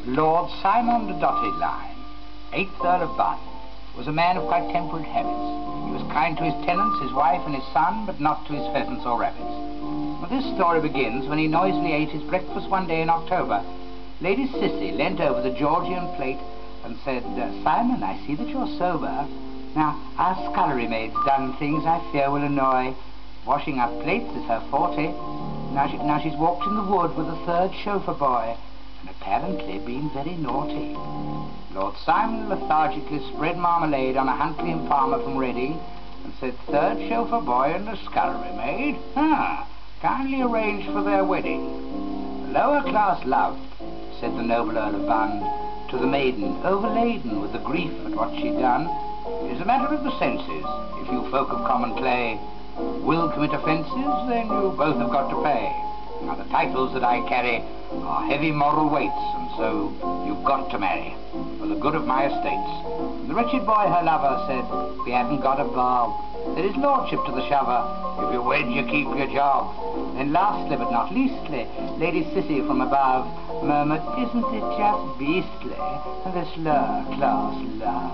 Lord Simon the Dotted Line, 8th Earl of Bun, was a man of quite temperate habits. He was kind to his tenants, his wife and his son, but not to his pheasants or rabbits. Well, this story begins when he noisily ate his breakfast one day in October. Lady Cissy leant over the Georgian plate and said, "Simon, I see that you're sober. Now, our scullery maid's done things I fear will annoy. Washing up plates is her forte. Now she's walked in the wood with a third chauffeur boy, and apparently been very naughty." Lord Simon lethargically spread marmalade on a Huntley and Palmer from Reading and said, "Third chauffeur boy and a scullery maid? Kindly arrange for their wedding." "Lower class love," said the noble Earl of Bun to the maiden, overladen with the grief at what she'd done, "is a matter of the senses. If you folk of common clay will commit offences, then you both have got to pay. Now, the titles that I carry are heavy moral weights, and so you've got to marry, for the good of my estates." And the wretched boy, her lover, said, "We haven't got a bob." Said his lordship to the shover, "If you wed, you keep your job." Then lastly, but not leastly, Lady Cissy from above murmured, "Isn't it just beastly, this lower-class love?"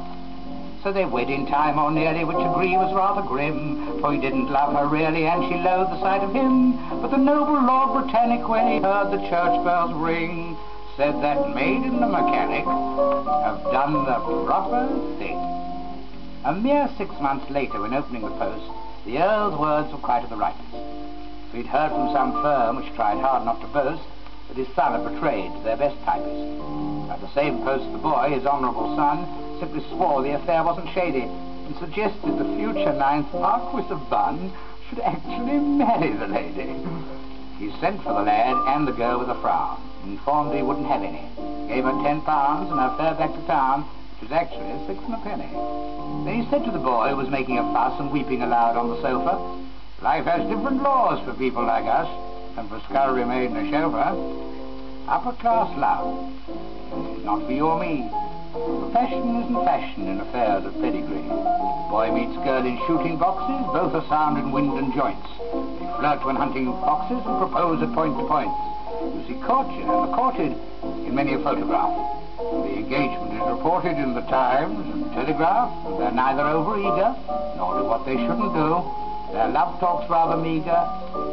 So they wed in time or nearly, which agree was rather grim, for he didn't love her really, and she loathed the sight of him. But the noble Lord Britannic, when he heard the church bells ring, said that maid and the mechanic have done the proper thing. A mere 6 months later, when opening the post, the Earl's words were quite of the rightest. For he'd heard from some firm, which tried hard not to boast, that his son had betrayed their best typist. At the same post, the boy, his honourable son, simply swore the affair wasn't shady, and suggested the future 9th Marquis of Bun should actually marry the lady. He sent for the lad and the girl with a frown, informed he wouldn't have any, gave her £10 and her fare back to town, which was actually 6 and a penny. Then he said to the boy, who was making a fuss and weeping aloud on the sofa, "Life has different laws for people like us, and for scullery maid and a chauffeur. Upper-class love is not for you or me. Profession isn't fashion in affairs of pedigree. Boy meets girl in shooting boxes, both are sound in wind and joints. They flirt when hunting foxes and propose at point to points. You see courtship and the courted in many a photograph. The engagement is reported in the Times and Telegraph, and they're neither over-eager, nor do what they shouldn't do. Their love talk's rather meagre,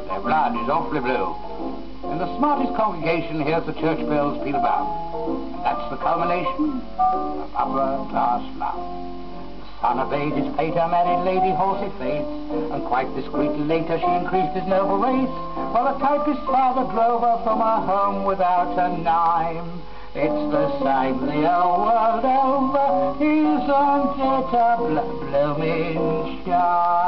their blood is awfully blue. In the smartest congregation hears the church bells peal about, and that's the culmination of upper-class love. The son obeyed his pater, married Lady Horsey Face, and quite discreetly later she increased his noble race, while the typist's father drove her from her home without a dime. It's the same the whole world over, isn't it a blooming shame?